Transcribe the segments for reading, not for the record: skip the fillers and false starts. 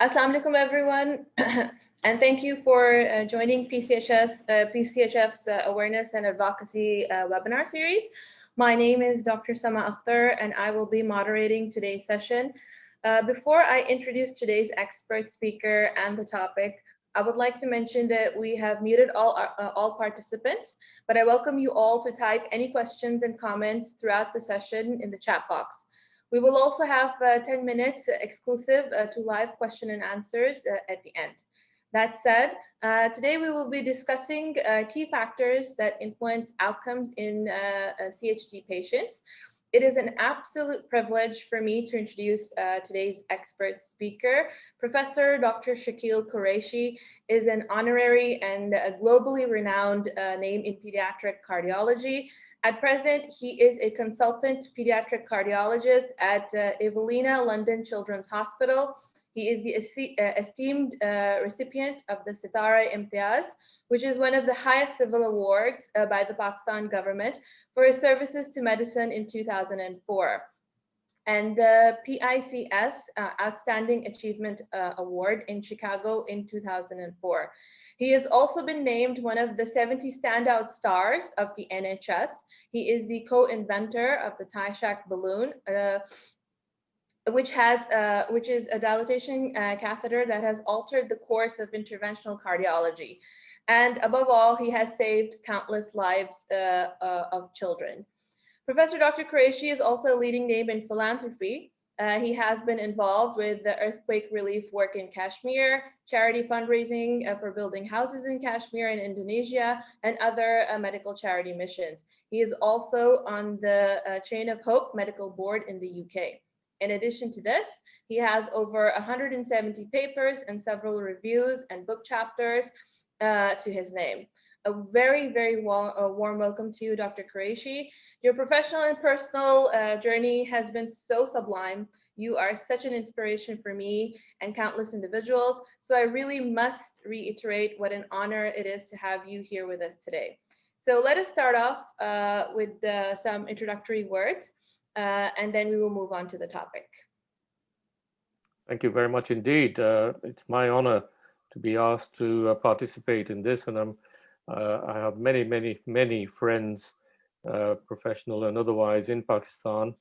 Assalamu alaikum, everyone, and thank you for joining PCHF's Awareness and Advocacy webinar series. My name is Dr. Samaa Akhtar, and I will be moderating today's session. Before I introduce today's expert speaker and the topic, I would like to mention that we have muted all participants, but I welcome you all to type any questions and comments throughout the session in the chat box. We will also have 10 minutes exclusive to live question and answers at the end. That said, today we will be discussing key factors that influence outcomes in CHD patients. It is an absolute privilege for me to introduce today's expert speaker. Professor Dr. Shakeel Qureshi is an honorary and globally renowned name in pediatric cardiology. At present, he is a consultant pediatric cardiologist at Evelina London Children's Hospital. He is the esteemed recipient of the Sitara-e-Imtiaz, which is one of the highest civil awards by the Pakistan government for his services to medicine in 2004. And the PICS Outstanding Achievement Award in Chicago in 2004. He has also been named one of the 70 standout stars of the NHS. He is the co-inventor of the Taishak balloon, which is a dilatation catheter that has altered the course of interventional cardiology. And above all, he has saved countless lives of children. Professor Dr. Qureshi is also a leading name in philanthropy. He has been involved with the earthquake relief work in Kashmir, charity fundraising for building houses in Kashmir and Indonesia, and other medical charity missions. He is also on the Chain of Hope Medical Board in the UK. In addition to this, he has over 170 papers and several reviews and book chapters to his name. A very, very warm welcome to you, Dr. Qureshi. Your professional and personal journey has been so sublime. You are such an inspiration for me and countless individuals. So I really must reiterate what an honor it is to have you here with us today. So let us start off with some introductory words, and then we will move on to the topic. Thank you very much indeed. It's my honor to be asked to participate in this, and I have many friends, professional and otherwise, in Pakistan,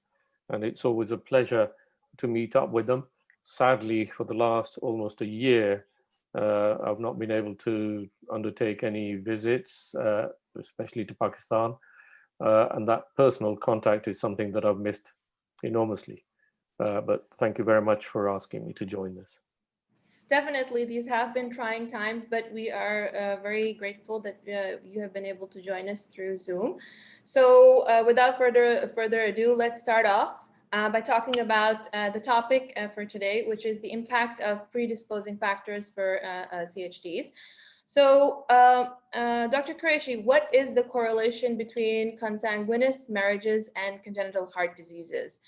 and it's always a pleasure to meet up with them. Sadly, for the last almost a year, I've not been able to undertake any visits, especially to Pakistan, and that personal contact is something that I've missed enormously. But thank you very much for asking me to join this. Definitely, these have been trying times, but we are very grateful that you have been able to join us through Zoom. So without further ado, let's start off by talking about the topic for today, which is the impact of predisposing factors for CHDs. So Dr. Qureshi, what is the correlation between consanguineous marriages and congenital heart diseases?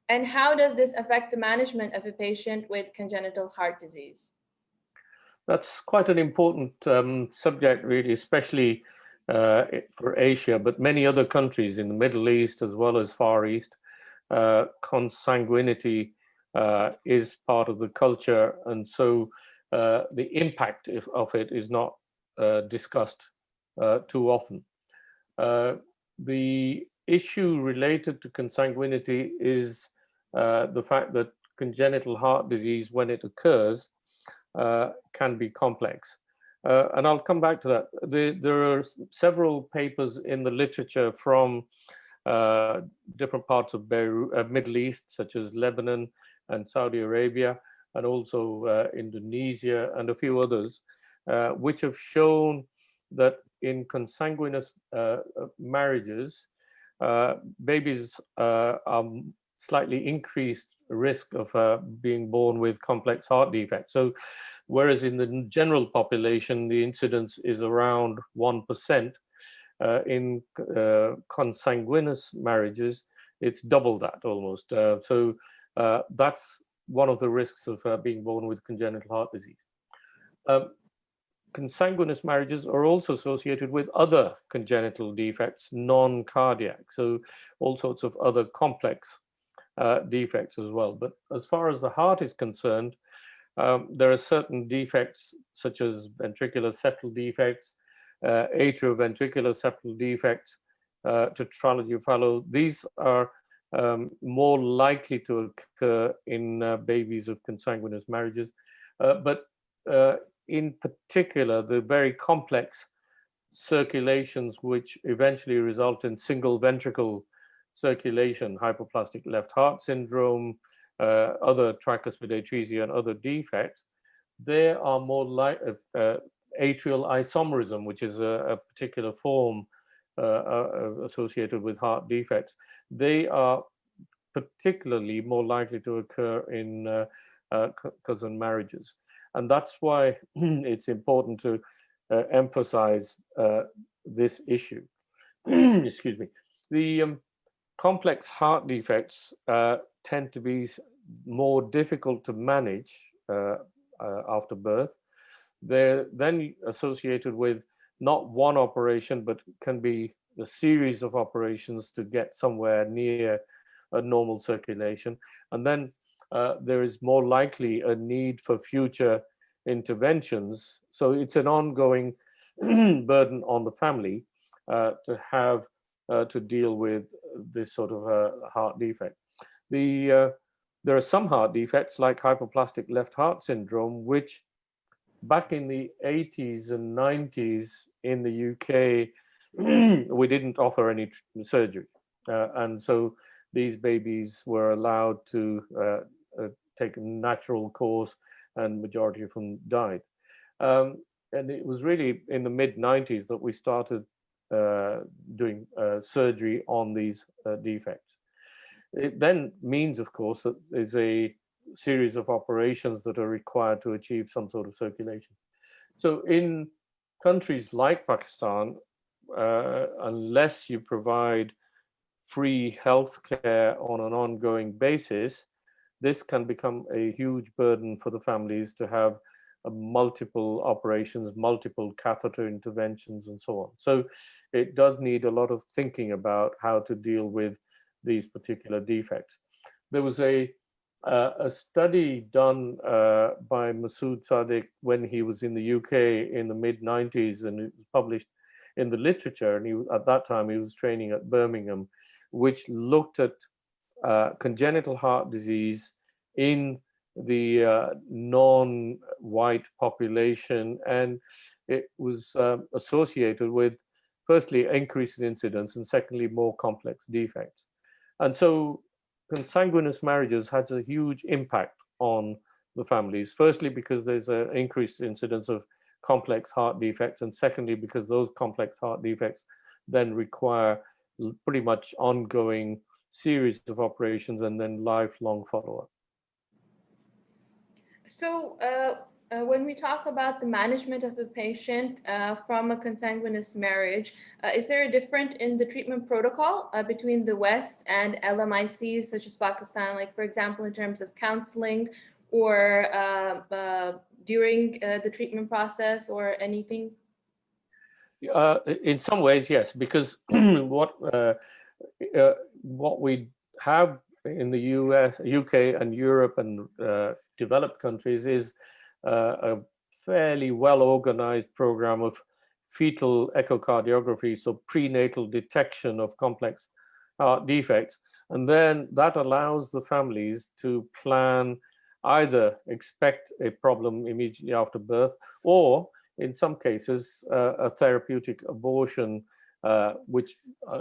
And how does this affect the management of a patient with congenital heart disease? That's quite an important subject, really, especially for Asia, but many other countries in the Middle East as well as Far East. Consanguinity is part of the culture, and so the impact of it is not discussed too often. The issue related to consanguinity is the fact that congenital heart disease, when it occurs, can be complex. And I'll come back to that. There are several papers in the literature from different parts of Middle East, such as Lebanon and Saudi Arabia, and also Indonesia and a few others, which have shown that in consanguineous marriages, babies are slightly increased risk of being born with complex heart defects. So whereas in the general population, the incidence is around 1%, in consanguineous marriages, it's double that almost. So that's one of the risks of being born with congenital heart disease. Consanguineous marriages are also associated with other congenital defects, non-cardiac, so all sorts of other complex defects as well. But as far as the heart is concerned, There are certain defects such as ventricular septal defects, atrioventricular septal defects, tetralogy fallow. These are more likely to occur in babies of consanguineous marriages, but in particular, the very complex circulations which eventually result in single ventricle circulation, hypoplastic left heart syndrome, other tricuspid atresia and other defects, they are more like atrial isomerism, which is a particular form associated with heart defects. They are particularly more likely to occur in cousin marriages. And that's why it's important to emphasize this issue. Excuse me. The complex heart defects tend to be more difficult to manage after birth. They're then associated with not one operation, but can be a series of operations to get somewhere near a normal circulation. And then there is more likely a need for future interventions. So it's an ongoing burden on the family to have to deal with this sort of heart defect. There are some heart defects like hypoplastic left heart syndrome, which back in the 80s and 90s in the UK, we didn't offer any surgery. And so these babies were allowed to take a natural course, and majority of them died. And it was really in the mid-90s that we started doing surgery on these defects. It then means, of course, that there's a series of operations that are required to achieve some sort of circulation. So in countries like Pakistan, unless you provide free health care on an ongoing basis, this can become a huge burden for the families to have multiple operations, multiple catheter interventions, and so on. So it does need a lot of thinking about how to deal with these particular defects. There was a study done by Masood Sadiq when he was in the UK in the mid-90s, and it was published in the literature, and at that time he was training at Birmingham, which looked at congenital heart disease in the non-white population, and it was associated with, firstly, increased incidence, and secondly, more complex defects. And so consanguineous marriages has a huge impact on the families, firstly because there's an increased incidence of complex heart defects, and secondly because those complex heart defects then require pretty much ongoing series of operations and then lifelong follow-up. So when we talk about the management of a patient from a consanguineous marriage, is there a difference in the treatment protocol between the West and LMICs such as Pakistan, like for example in terms of counseling or during the treatment process or anything? In some ways, yes, because what we have in the US, UK and Europe and developed countries is a fairly well-organized program of fetal echocardiography, so prenatal detection of complex heart defects. And then that allows the families to plan, either expect a problem immediately after birth, or in some cases, a therapeutic abortion, which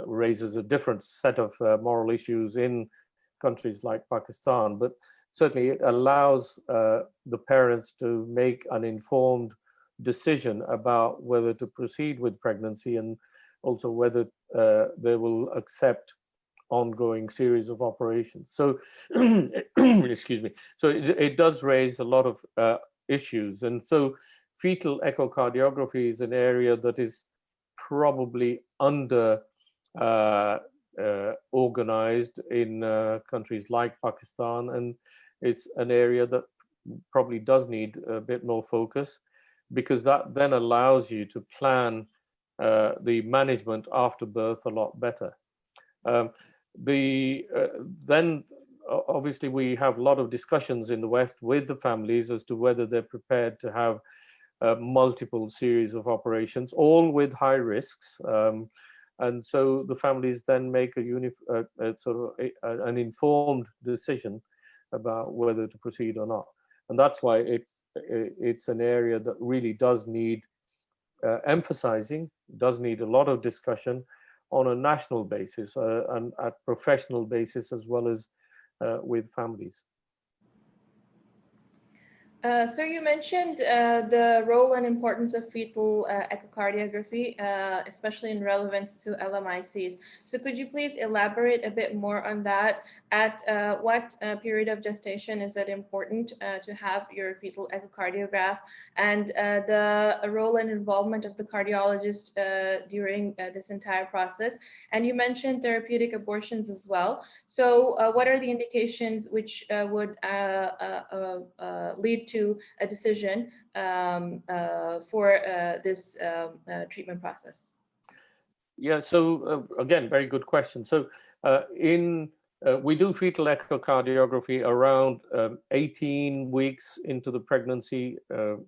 raises a different set of moral issues in countries like Pakistan, but certainly it allows the parents to make an informed decision about whether to proceed with pregnancy, and also whether they will accept ongoing series of operations. So, excuse me. So it does raise a lot of issues, and so fetal echocardiography is an area that is probably under organized in countries like Pakistan, and it's an area that probably does need a bit more focus, because that then allows you to plan the management after birth a lot better. Then obviously we have a lot of discussions in the West with the families as to whether they're prepared to have multiple series of operations, all with high risks. And so the families then make an informed decision about whether to proceed or not. And that's why it's an area that really does need emphasizing, does need a lot of discussion on a national basis and at professional basis, as well as with families. So you mentioned the role and importance of fetal echocardiography, especially in relevance to LMICs. So could you please elaborate a bit more on that? At what period of gestation is it important to have your fetal echocardiograph, and the role and involvement of the cardiologist during this entire process? And you mentioned therapeutic abortions as well. So what are the indications which would lead to a decision for this treatment process? Yeah, so again, very good question. So we do fetal echocardiography around 18 weeks into the pregnancy.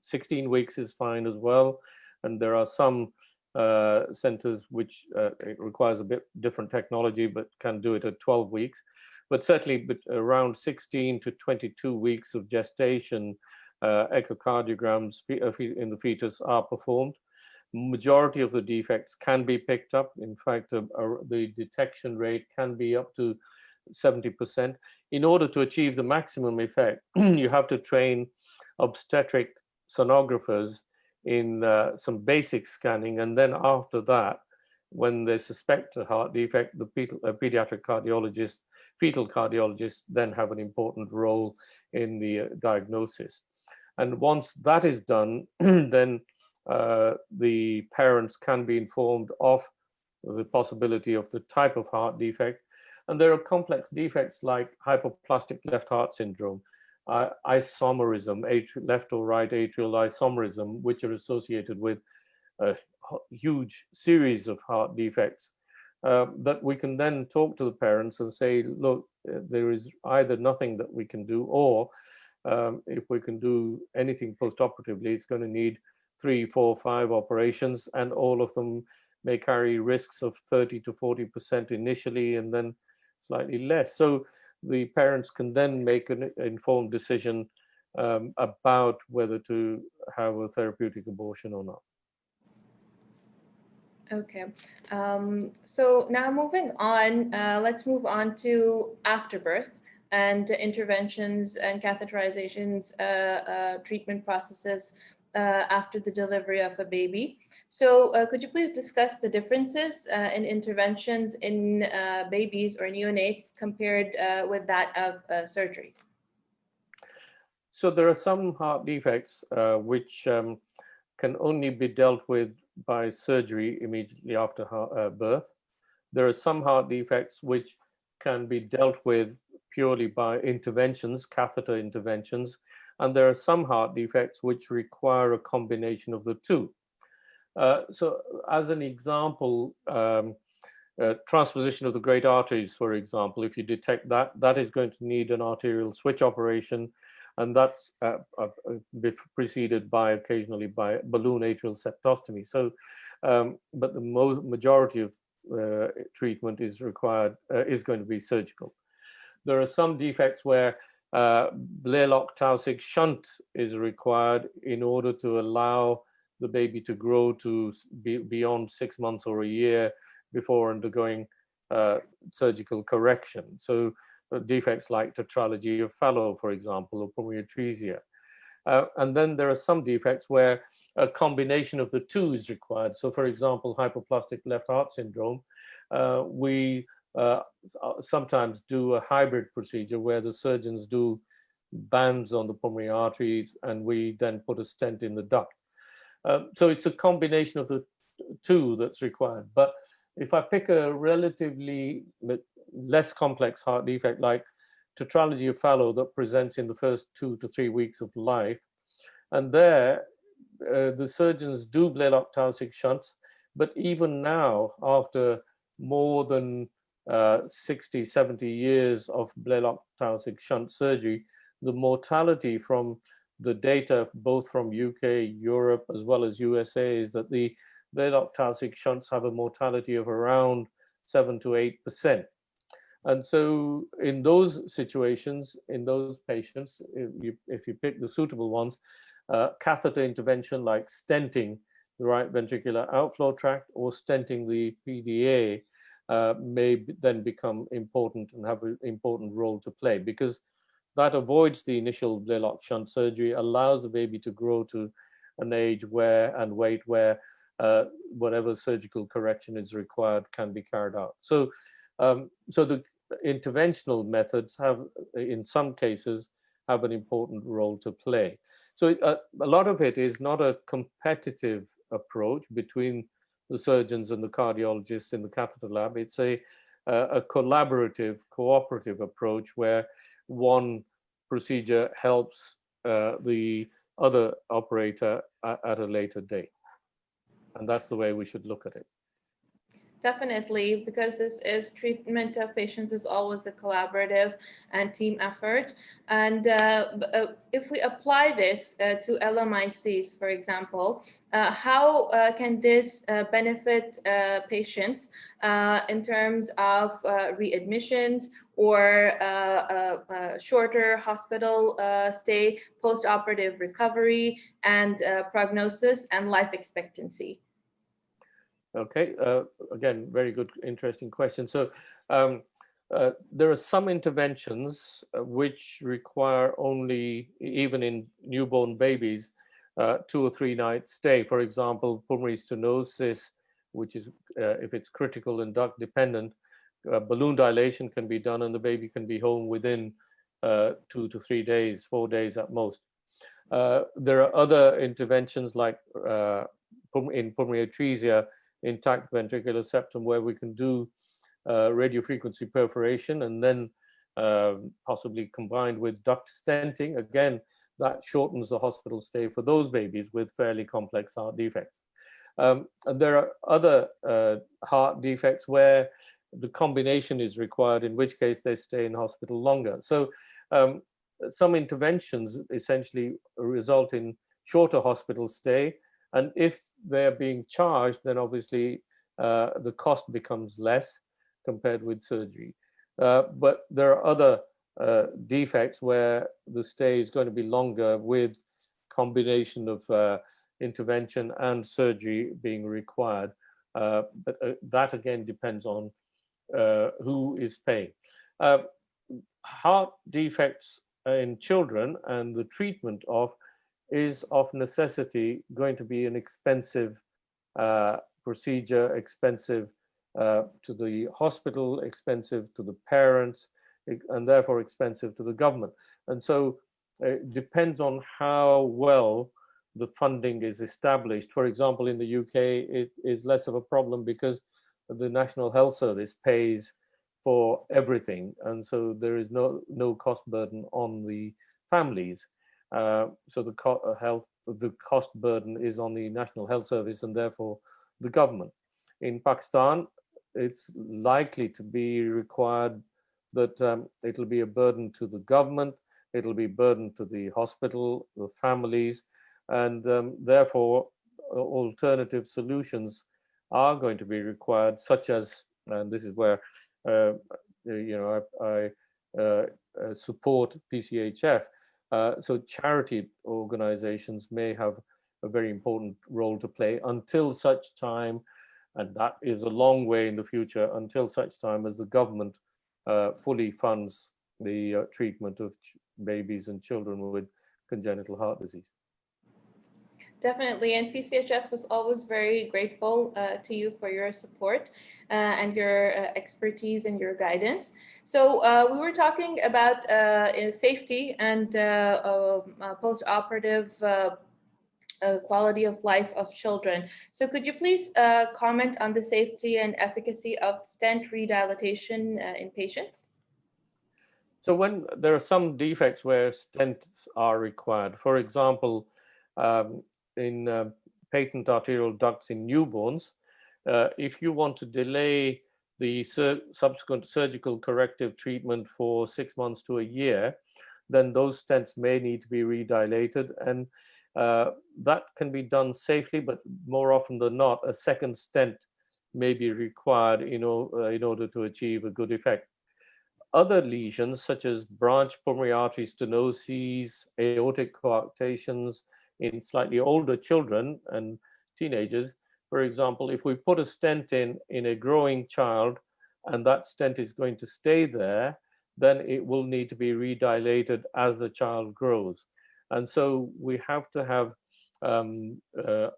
16 weeks is fine as well. And there are some centers which it requires a bit different technology, but can do it at 12 weeks. But certainly around 16 to 22 weeks of gestation, echocardiograms in the fetus are performed. Majority of the defects can be picked up. In fact, the detection rate can be up to 70%. In order to achieve the maximum effect, you have to train obstetric sonographers in some basic scanning, and then after that, when they suspect a heart defect, the pediatric cardiologist, fetal cardiologists then have an important role in the diagnosis. And once that is done, then the parents can be informed of the possibility of the type of heart defect. And there are complex defects like hypoplastic left heart syndrome, isomerism, left or right atrial isomerism, which are associated with a huge series of heart defects that we can then talk to the parents and say, look, there is either nothing that we can do, or if we can do anything post-operatively, it's going to need 3, 4, 5 operations, and all of them may carry risks of 30 to 40% initially, and then slightly less. So the parents can then make an informed decision about whether to have a therapeutic abortion or not. Okay, so now moving on, let's move on to afterbirth and interventions and catheterizations, treatment processes after the delivery of a baby. So could you please discuss the differences in interventions in babies or neonates compared with that of surgeries? So there are some heart defects which can only be dealt with by surgery immediately after birth. There are some heart defects which can be dealt with purely by interventions, catheter interventions, and there are some heart defects which require a combination of the two. So as an example, transposition of the great arteries, for example, if you detect that, that is going to need an arterial switch operation, and that's preceded by occasionally by balloon atrial septostomy. So, but the majority of treatment is required, is going to be surgical. There are some defects where Blalock-Taussig shunt is required in order to allow the baby to grow to beyond 6 months or a year before undergoing surgical correction. So defects like tetralogy of Fallot, for example, or pulmonary atresia. And then there are some defects where a combination of the two is required. So for example, hypoplastic left heart syndrome, we sometimes do a hybrid procedure where the surgeons do bands on the pulmonary arteries and we then put a stent in the duct. So it's a combination of the two that's required. But if I pick a relatively less complex heart defect like tetralogy of Fallot that presents in the first 2 to 3 weeks of life, and there the surgeons do Blalock-Taussig shunts, but even now, after more than 60, 70 years of Blalock Taussig shunt surgery, the mortality from the data, both from UK, Europe, as well as USA, is that the Blalock Taussig shunts have a mortality of around 7 to 8%. And so in those situations, in those patients, if you pick the suitable ones, catheter intervention like stenting the right ventricular outflow tract or stenting the PDA may then become important and have an important role to play, because that avoids the initial Blalock shunt surgery, allows the baby to grow to an age where and weight where whatever surgical correction is required can be carried out. So, so the interventional methods have, in some cases, have an important role to play. So a lot of it is not a competitive approach between the surgeons and the cardiologists in the catheter lab. It's a collaborative, cooperative approach where one procedure helps the other operator at a later date. And that's the way we should look at it. Definitely, because this is treatment of patients is always a collaborative and team effort. And if we apply this to LMICs, for example, how can this benefit patients in terms of readmissions or shorter hospital stay, post-operative recovery, and prognosis and life expectancy? Okay, again, very good, interesting question. So there are some interventions which require only, even in newborn babies, 2 or 3 night stay. For example, pulmonary stenosis, which is, if it's critical and duct dependent, balloon dilation can be done and the baby can be home within 2 to 3 days, 4 days at most. There are other interventions like in pulmonary atresia, intact ventricular septum, where we can do radiofrequency perforation and then possibly combined with duct stenting. Again, that shortens the hospital stay for those babies with fairly complex heart defects. And there are other heart defects where the combination is required, in which case they stay in hospital longer. So some interventions essentially result in shorter hospital stay. And if they're being charged, then obviously the cost becomes less compared with surgery. But there are other defects where the stay is going to be longer with combination of intervention and surgery being required. But that again depends on who is paying. Heart defects in children and the treatment of is of necessity going to be an expensive procedure, expensive to the hospital, expensive to the parents, and therefore expensive to the government. And so it depends on how well the funding is established. For example, in the UK, it is less of a problem because the National Health Service pays for everything. And so there is no cost burden on the families. So the cost burden is on the National Health Service and therefore the government. In Pakistan, it's likely to be required that it'll be a burden to the government, it'll be a burden to the hospital, the families, and therefore alternative solutions are going to be required, such as, and this is where I support PCHF. So charity organizations may have a very important role to play until such time, and that is a long way in the future, until such time as the government fully funds the treatment of babies and children with congenital heart disease. Definitely, and PCHF was always very grateful to you for your support and your expertise and your guidance. So we were talking about safety and post-operative quality of life of children. So could you please comment on the safety and efficacy of stent redilatation in patients? So when there are some defects where stents are required, for example, in patent arterial ducts in newborns, if you want to delay the subsequent surgical corrective treatment for 6 months to a year, then those stents may need to be redilated, and that can be done safely, but more often than not, a second stent may be required in order to achieve a good effect. Other lesions, such as branch pulmonary artery stenoses, aortic coarctations in slightly older children and teenagers, for example, if we put a stent in a growing child and that stent is going to stay there, then it will need to be redilated as the child grows. And so we have to have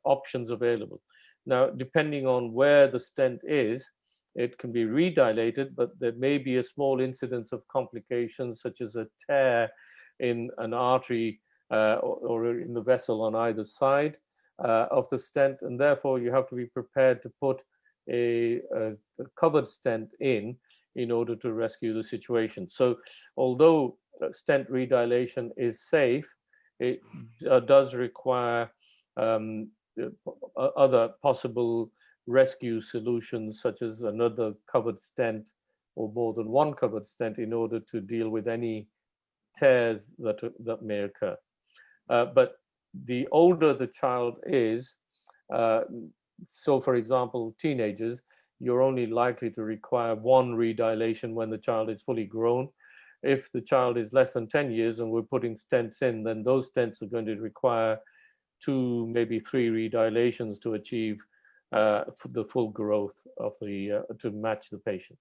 options available. Now, depending on where the stent is, it can be redilated, but there may be a small incidence of complications such as a tear in an artery or in the vessel on either side of the stent, and therefore you have to be prepared to put a covered stent in order to rescue the situation. So although stent redilation is safe, it does require other possible rescue solutions, such as another covered stent or more than one covered stent, in order to deal with any tears that may occur. But the older the child is, so for example, teenagers, you're only likely to require one redilation when the child is fully grown. If the child is less than 10 years and we're putting stents in, then those stents are going to require 2, maybe 3 redilations to achieve the full growth of to match the patient.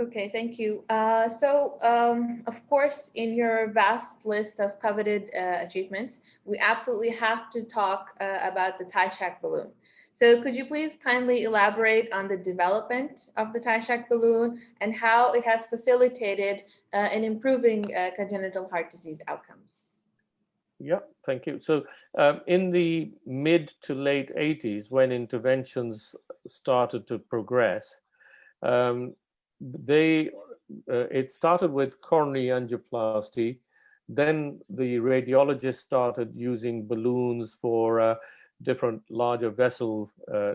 Okay, thank you. Of course, in your vast list of coveted achievements, we absolutely have to talk about the TICHAC balloon. So could you please kindly elaborate on the development of the TICHAC balloon and how it has facilitated in improving congenital heart disease outcomes? Yeah, thank you. So in the mid to late 80s, when interventions started to progress, it started with coronary angioplasty. Then the radiologists started using balloons for different larger vessel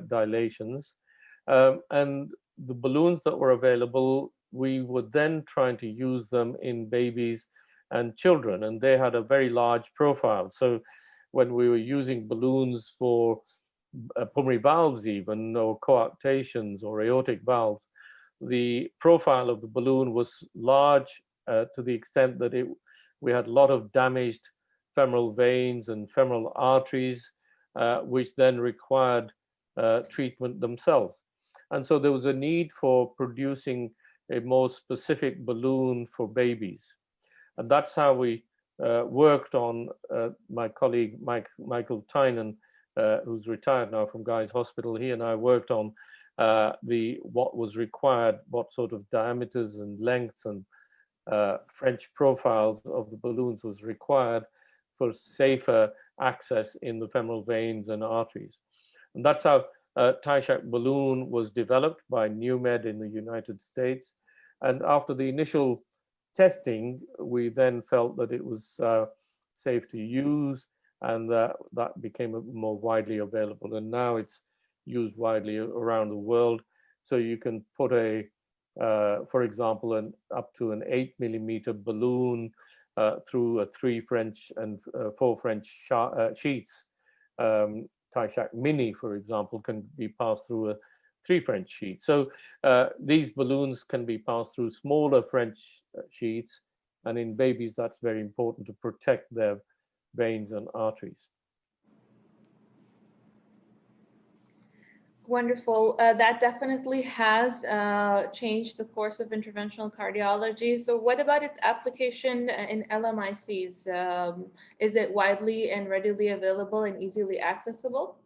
dilations. And the balloons that were available, we were then trying to use them in babies and children, and they had a very large profile. So when we were using balloons for pulmonary valves even, or coarctations or aortic valves, the profile of the balloon was large to the extent that we had a lot of damaged femoral veins and femoral arteries, which then required treatment themselves. And so there was a need for producing a more specific balloon for babies. And that's how we worked on, my colleague Michael Tynan, who's retired now from Guy's Hospital. He and I worked on what was required, what sort of diameters and lengths and French profiles of the balloons was required for safer access in the femoral veins and arteries. And that's how TICHAC balloon was developed by NewMed in the United States. And after the initial testing, we then felt that it was safe to use, and that became more widely available. And now it's used widely around the world. So you can put for example, up to an 8 millimeter balloon through a 3 French and 4 French sheets. TICHAC Mini, for example, can be passed through a 3 French sheets. So these balloons can be passed through smaller French sheets, and in babies, that's very important to protect their veins and arteries. Wonderful. That definitely has changed the course of interventional cardiology. So what about its application in LMICs? Is it widely and readily available and easily accessible?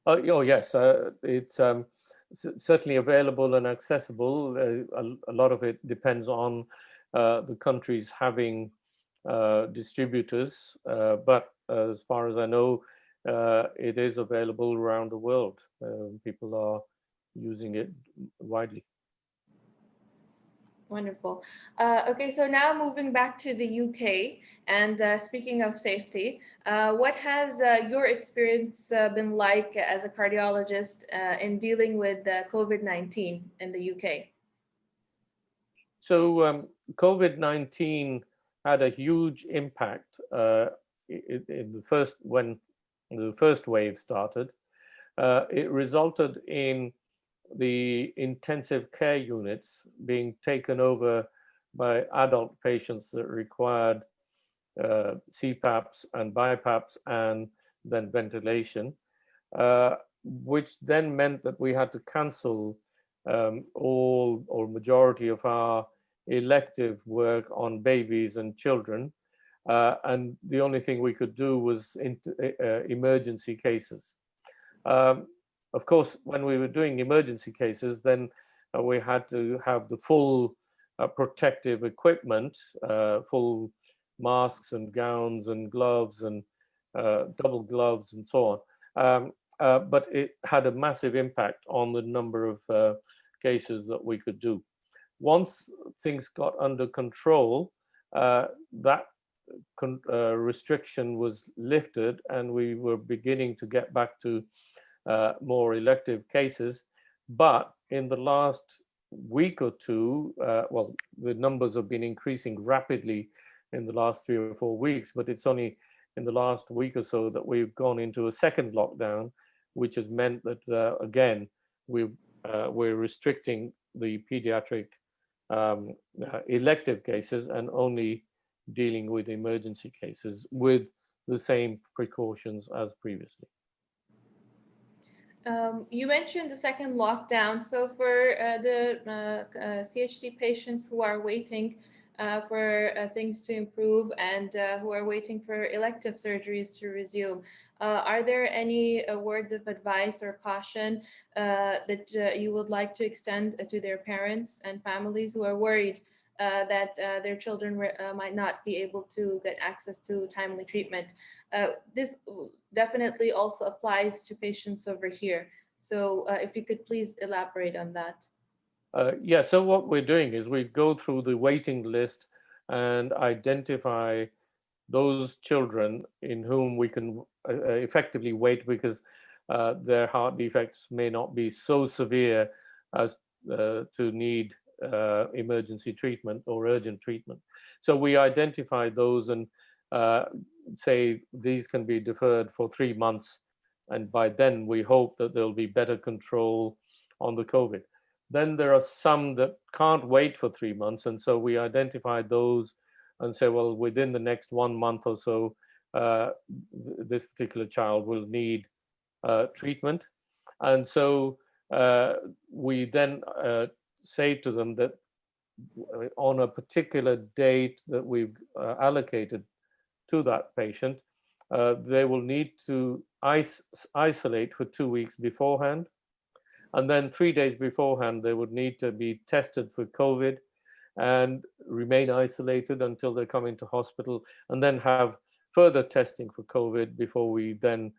Oh yes, it's certainly available and accessible. A lot of it depends on the countries having distributors, but as far as I know, it is available around the world. People are using it widely. Wonderful. Okay, so now moving back to the UK, and speaking of safety, what has your experience been like as a cardiologist in dealing with COVID-19 in the UK? So COVID-19 had a huge impact in the first when the first wave started. It resulted in the intensive care units being taken over by adult patients that required CPAPs and BiPAPs and then ventilation, which then meant that we had to cancel all or majority of our elective work on babies and children. And the only thing we could do was emergency cases. Of course, when we were doing emergency cases, then we had to have the full protective equipment, full masks and gowns and gloves and double gloves and so on. But it had a massive impact on the number of cases that we could do. Once things got under control, that restriction was lifted and we were beginning to get back to more elective cases. But in the last week or two, well, the numbers have been increasing rapidly in the last 3 or 4 weeks, but it's only in the last week or so that we've gone into a second lockdown, which has meant that, again, we're restricting the pediatric elective cases and only dealing with emergency cases with the same precautions as previously. You mentioned the second lockdown. So for the CHD patients who are waiting for things to improve and who are waiting for elective surgeries to resume, are there any words of advice or caution that you would like to extend to their parents and families who are worried that their children might not be able to get access to timely treatment? This definitely also applies to patients over here. So if you could please elaborate on that. Yeah, so what we're doing is we go through the waiting list and identify those children in whom we can effectively wait because their heart defects may not be so severe as to need emergency treatment or urgent treatment. So we identify those and say these can be deferred for 3 months. And by then we hope that there'll be better control on the COVID. Then there are some that can't wait for 3 months. And so we identify those and say, well, within the next 1 month or so, this particular child will need treatment. And so we then say to them that on a particular date that we've allocated to that patient, they will need to isolate for 2 weeks beforehand. And then 3 days beforehand, they would need to be tested for COVID and remain isolated until they come into hospital, and then have further testing for COVID before we then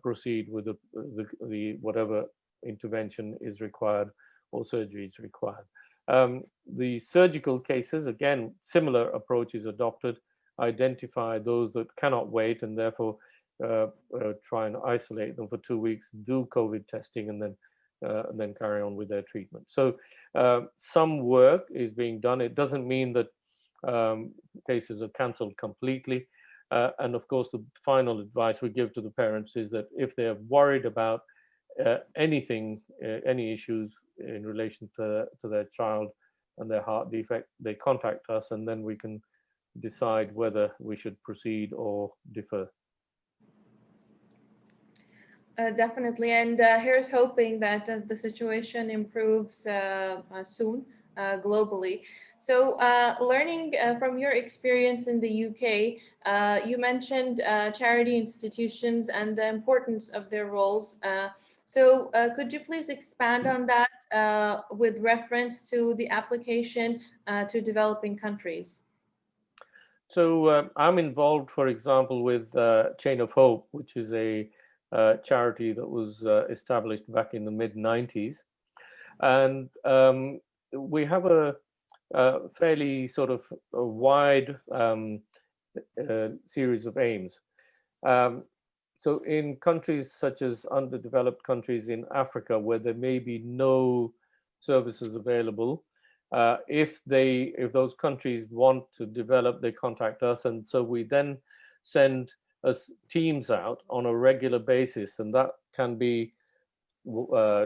proceed with the whatever intervention is required or surgery is required. The surgical cases, again, similar approach is adopted. Identify those that cannot wait and therefore try and isolate them for 2 weeks, do COVID testing, and then carry on with their treatment. So some work is being done. It doesn't mean that cases are cancelled completely. And of course, the final advice we give to the parents is that if they're worried about anything, any issues in relation to their child and their heart defect, they contact us, and then we can decide whether we should proceed or defer. Definitely, and here's hoping that the situation improves soon globally. So learning from your experience in the UK, you mentioned charity institutions and the importance of their roles. So could you please expand on that with reference to the application to developing countries? So I'm involved, for example, with Chain of Hope, which is a charity that was established back in the mid-90s. And we have fairly sort of a wide series of aims. So in countries such as underdeveloped countries in Africa, where there may be no services available, if those countries want to develop, they contact us, and so we then send us teams out on a regular basis, and that can be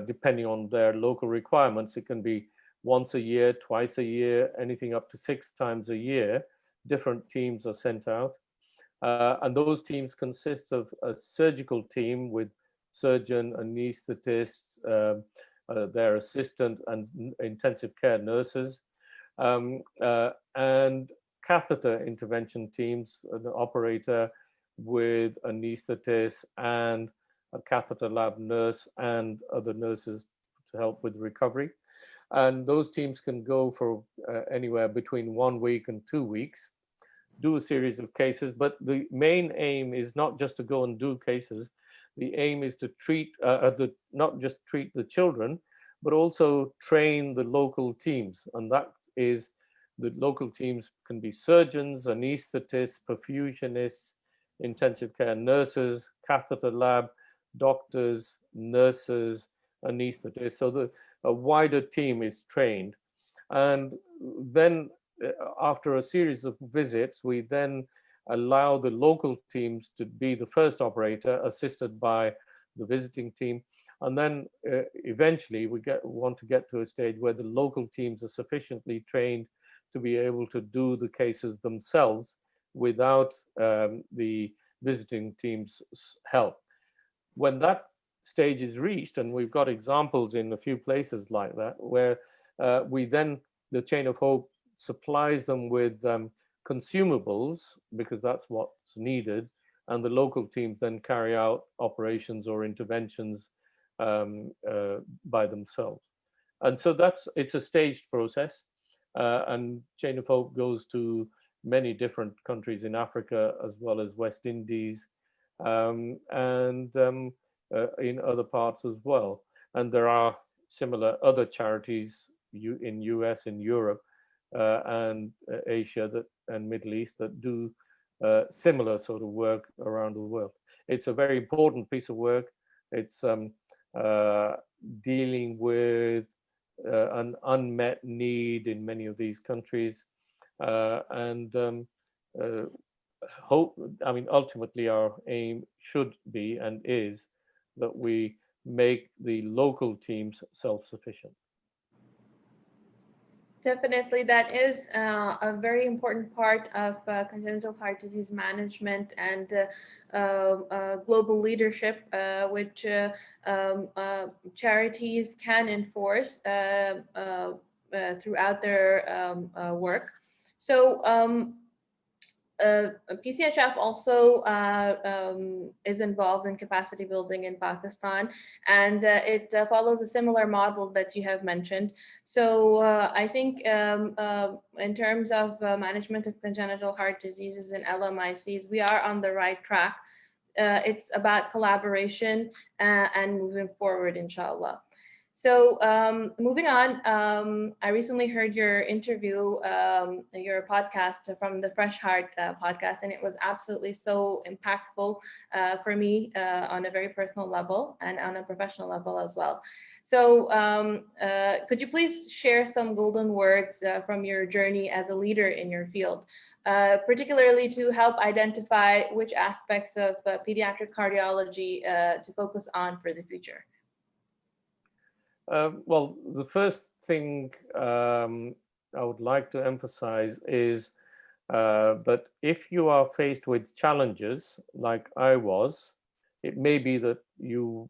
depending on their local requirements. It can be once a year, twice a year, anything up to 6 times a year. Different teams are sent out. And those teams consist of a surgical team with surgeon, anesthetist, their assistant, and intensive care nurses, and catheter intervention teams, an operator with anesthetist and a catheter lab nurse and other nurses to help with recovery. And those teams can go for anywhere between 1 week and 2 weeks, do a series of cases, but the main aim is not just to go and do cases. The aim is to treat, not just treat the children, but also train the local teams. And that is, the local teams can be surgeons, anesthetists, perfusionists, intensive care nurses, catheter lab, doctors, nurses, anesthetists. So a wider team is trained. And then after a series of visits, we then allow the local teams to be the first operator, assisted by the visiting team. And then eventually we want to get to a stage where the local teams are sufficiently trained to be able to do the cases themselves without the visiting team's help. When that stage is reached, and we've got examples in a few places like that, where we then, the chain of hope supplies them with consumables, because that's what's needed, and the local teams then carry out operations or interventions by themselves. And so it's a staged process, and Chain of Hope goes to many different countries in Africa as well as West Indies, and in other parts as well. And there are similar other charities in US, in Europe, and Asia and Middle East that do similar sort of work around the world. It's a very important piece of work. It's dealing with an unmet need in many of these countries, and ultimately our aim should be and is that we make the local teams self-sufficient. Definitely, that is a very important part of congenital heart disease management and global leadership, which charities can enforce throughout their work. So PCHF also is involved in capacity building in Pakistan, and it follows a similar model that you have mentioned. So I think in terms of management of congenital heart diseases and LMICs, we are on the right track. It's about collaboration and moving forward, inshallah. So moving on, I recently heard your interview, your podcast from the Fresh Heart podcast, and it was absolutely so impactful for me on a very personal level and on a professional level as well. So could you please share some golden words from your journey as a leader in your field, particularly to help identify which aspects of pediatric cardiology to focus on for the future? Well, the first thing I would like to emphasize is that if you are faced with challenges like I was, it may be that you,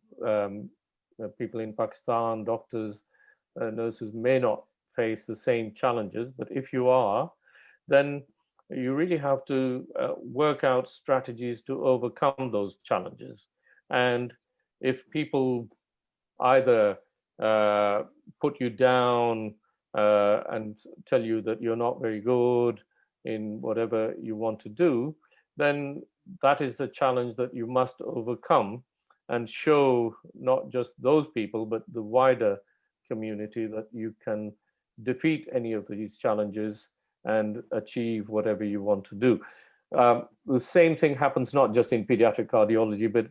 people in Pakistan, doctors, nurses may not face the same challenges, but if you are, then you really have to work out strategies to overcome those challenges. And if people either put you down and tell you that you're not very good in whatever you want to do, then that is the challenge that you must overcome and show not just those people, but the wider community that you can defeat any of these challenges and achieve whatever you want to do. The same thing happens not just in pediatric cardiology, but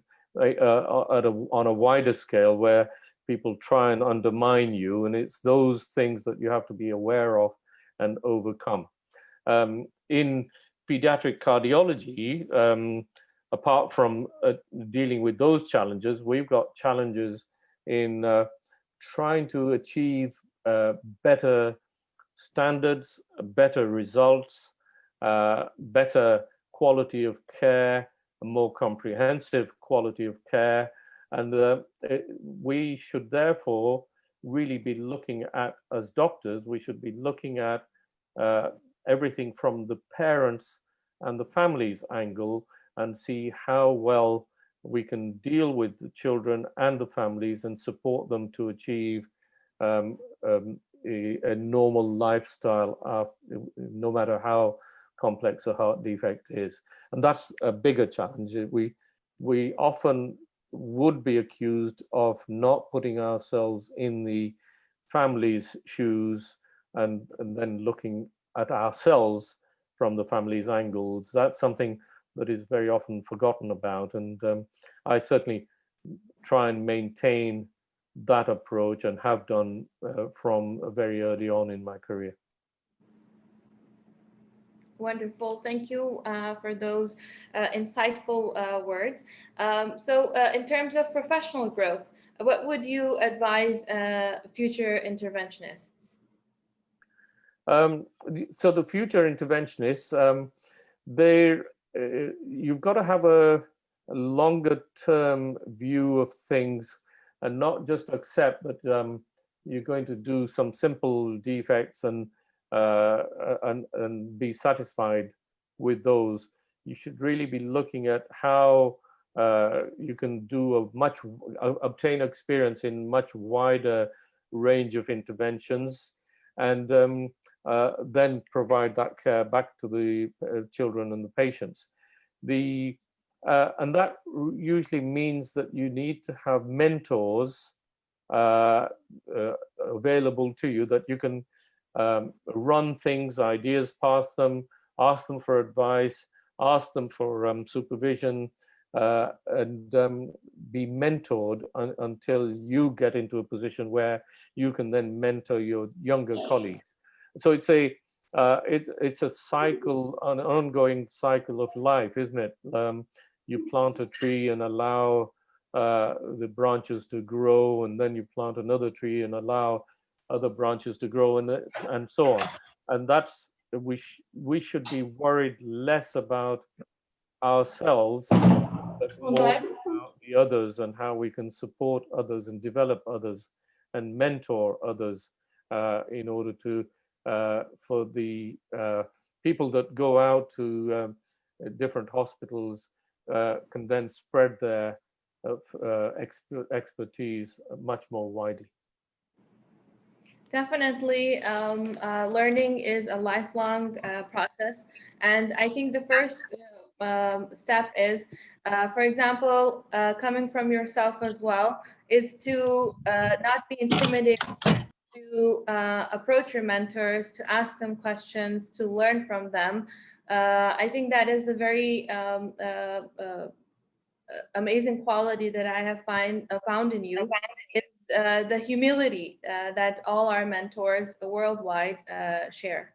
on a wider scale, where people try and undermine you, and it's those things that you have to be aware of and overcome. In pediatric cardiology, apart from dealing with those challenges, we've got challenges in trying to achieve better standards, better results, better quality of care, a more comprehensive quality of care. And we should therefore really be looking at, as doctors, we should be looking at everything from the parents and the family's angle, and see how well we can deal with the children and the families and support them to achieve a normal lifestyle, no matter how complex a heart defect is. And that's a bigger challenge. We often would be accused of not putting ourselves in the family's shoes and then looking at ourselves from the family's angles. That's something that is very often forgotten about. And I certainly try and maintain that approach, and have done from very early on in my career. Wonderful. Thank you for those insightful words. So in terms of professional growth, what would you advise future interventionists? So the future interventionists, you've got to have a longer term view of things, and not just accept that you're going to do some simple defects and be satisfied with those. You should really be looking at how you can do obtain experience in much wider range of interventions, and then provide that care back to the children and the patients. And that usually means that you need to have mentors available to you, that you can run things, ideas past them, ask them for advice, ask them for supervision, and be mentored until you get into a position where you can then mentor your younger colleagues. So it's a cycle, an ongoing cycle of life, isn't it? You plant a tree and allow the branches to grow, and then you plant another tree and allow other branches to grow, and so on. And that's we should be worried less about ourselves, but more about the others, and how we can support others and develop others and mentor others in order to for the people that go out to different hospitals can then spread their expertise much more widely. Definitely, learning is a lifelong process, and I think the first step is, for example, coming from yourself as well, is to not be intimidated to approach your mentors, to ask them questions, to learn from them. I think that is a very amazing quality that I have found in you. It's the humility that all our mentors worldwide share.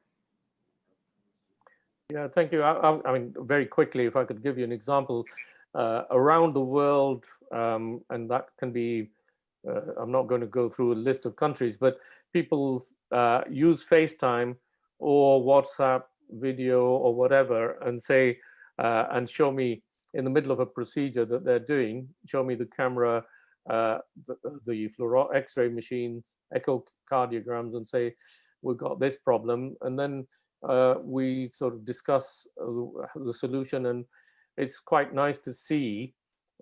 Yeah, thank you. I mean, very quickly, if I could give you an example, around the world, and that can be, I'm not going to go through a list of countries, but people use FaceTime or WhatsApp video or whatever, and say, and show me in the middle of a procedure that they're doing, show me the camera, the fluoro X-ray machine, echocardiograms, and say, we've got this problem. And then we sort of discuss the solution, and it's quite nice to see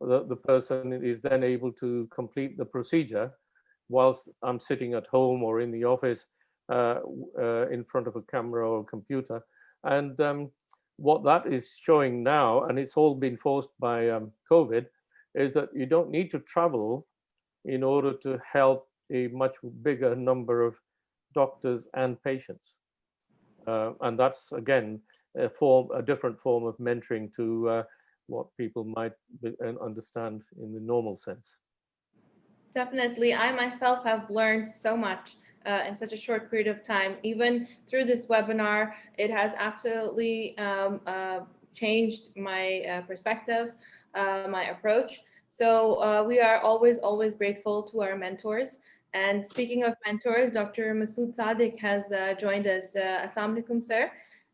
that the person is then able to complete the procedure whilst I'm sitting at home or in the office in front of a camera or computer. And what that is showing now, and it's all been forced by COVID, is that you don't need to travel in order to help a much bigger number of doctors and patients. And that's, again, a different form of mentoring to what people might understand in the normal sense. Definitely. I myself have learned so much in such a short period of time. Even through this webinar, it has absolutely changed my perspective, my approach. So we are always grateful to our mentors. And speaking of mentors, Dr. Masood Sadiq has joined us. Assalamu alaikum, sir.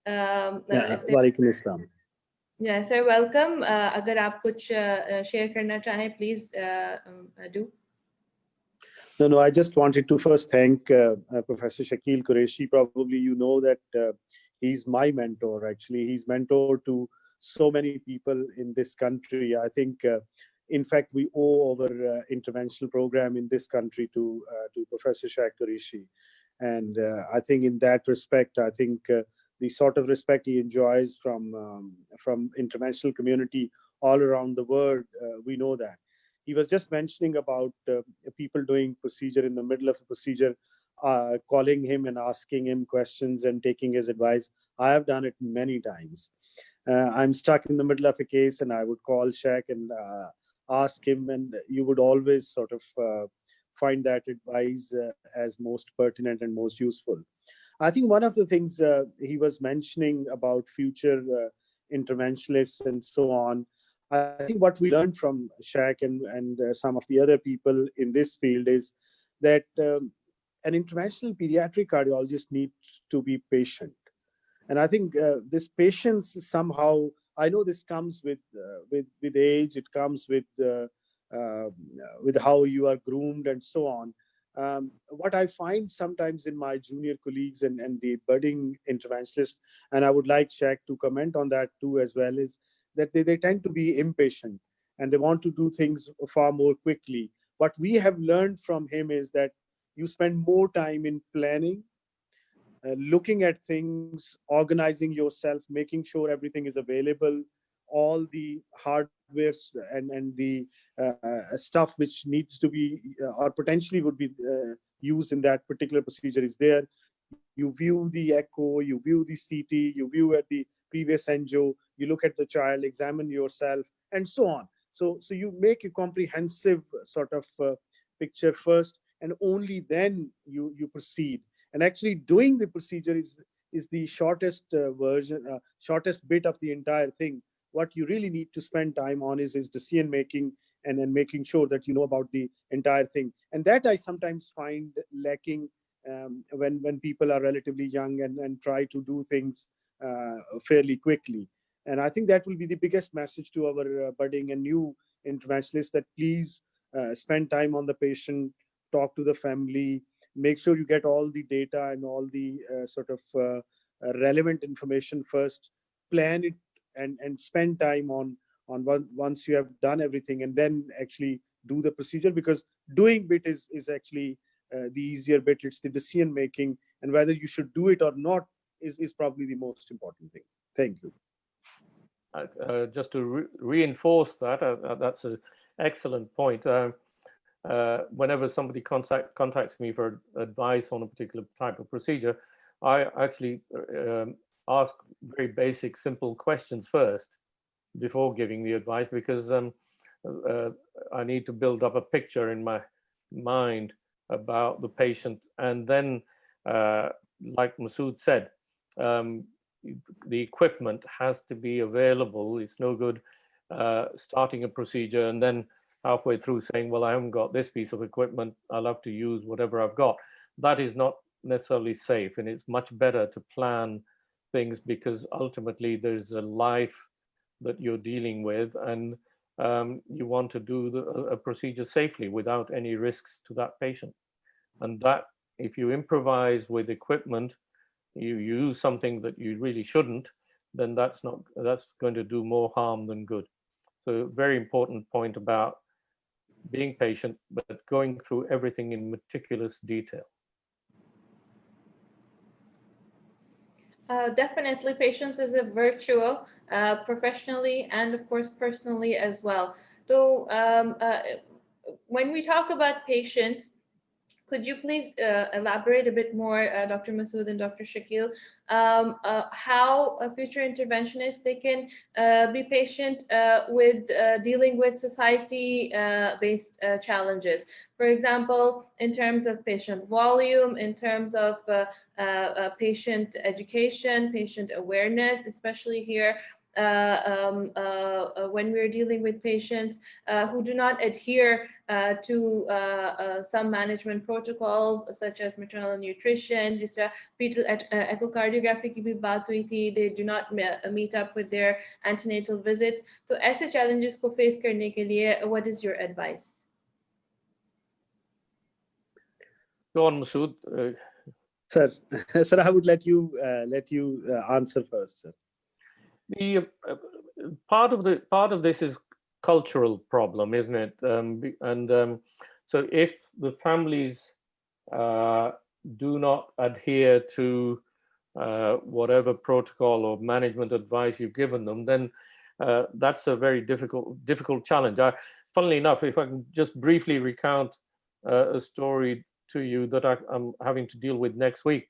Walaikum assalam. Yeah, sir, welcome. अगर आप कुछ share करना चाहें, please do. No, I just wanted to first thank Professor Shakeel Qureshi. Probably you know that he's my mentor. Actually, he's mentor to so many people in this country. I think, in fact, we owe our interventional program in this country to Professor Shakeel Qureshi. And I think in that respect, I think the sort of respect he enjoys from interventional community all around the world, we know that. He was just mentioning about people doing procedure in the middle of a procedure, calling him and asking him questions and taking his advice. I have done it many times. I'm stuck in the middle of a case and I would call Shaq and ask him, and you would always sort of find that advice as most pertinent and most useful. I think one of the things he was mentioning about future interventionists and so on, I think what we learned from Shaq and some of the other people in this field is that an interventional pediatric cardiologist needs to be patient. And I think this patience somehow, I know this comes with age, it comes with how you are groomed and so on. What I find sometimes in my junior colleagues and the budding interventionists, and I would like Shaq to comment on that too as well, is that they tend to be impatient and they want to do things far more quickly. What we have learned from him is that you spend more time in planning, looking at things, organizing yourself, making sure everything is available, all the hardware and the stuff which needs to be or potentially would be used in that particular procedure is there. You view the echo, you view the CT, you view at the previous angio, you look at the child, examine yourself, and so on. So you make a comprehensive sort of picture first, and only then you proceed. And actually doing the procedure is the shortest shortest bit of the entire thing. What you really need to spend time on is decision making and then making sure that you know about the entire thing. And that I sometimes find lacking when people are relatively young and try to do things fairly quickly. And I think that will be the biggest message to our budding and new interventionists, that please spend time on the patient, talk to the family, make sure you get all the data and all the sort of relevant information first, plan it and spend time on once you have done everything, and then actually do the procedure, because doing bit is actually the easier bit. It's the decision making, and whether you should do it or not is probably the most important thing. Thank you. Just to reinforce that, that's an excellent point. Whenever somebody contacts me for advice on a particular type of procedure, I actually ask very basic, simple questions first before giving the advice, because I need to build up a picture in my mind about the patient. And then, like Masood said, the equipment has to be available. It's no good starting a procedure and then halfway through saying, well, I haven't got this piece of equipment, I'll have to use whatever I've got. That is not necessarily safe, and it's much better to plan things, because ultimately there's a life that you're dealing with, and you want to do a procedure safely without any risks to that patient. And that, if you improvise with equipment, you use something that you really shouldn't, then that's going to do more harm than good. So very important point about being patient, but going through everything in meticulous detail. Definitely, patience is a virtue, professionally and of course personally as well. So when we talk about patience, Could you please elaborate a bit more, Dr. Masood and Dr. Shakeel, how future interventionists, they can be patient with dealing with society-based challenges? For example, in terms of patient volume, in terms of patient education, patient awareness, especially here, when we're dealing with patients who do not adhere to some management protocols such as maternal nutrition, just fetal echocardiography की भी बात हुई थी, they do not meet up with their antenatal visits. तो ऐसे challenges को face करने के लिए what is your advice? Go on, Masood. Sir, sir, I would let you answer first, sir. The part of this is cultural problem, isn't it? So if the families do not adhere to whatever protocol or management advice you've given them, then that's a very difficult challenge. Funnily enough, if I can just briefly recount a story to you that I'm having to deal with next week.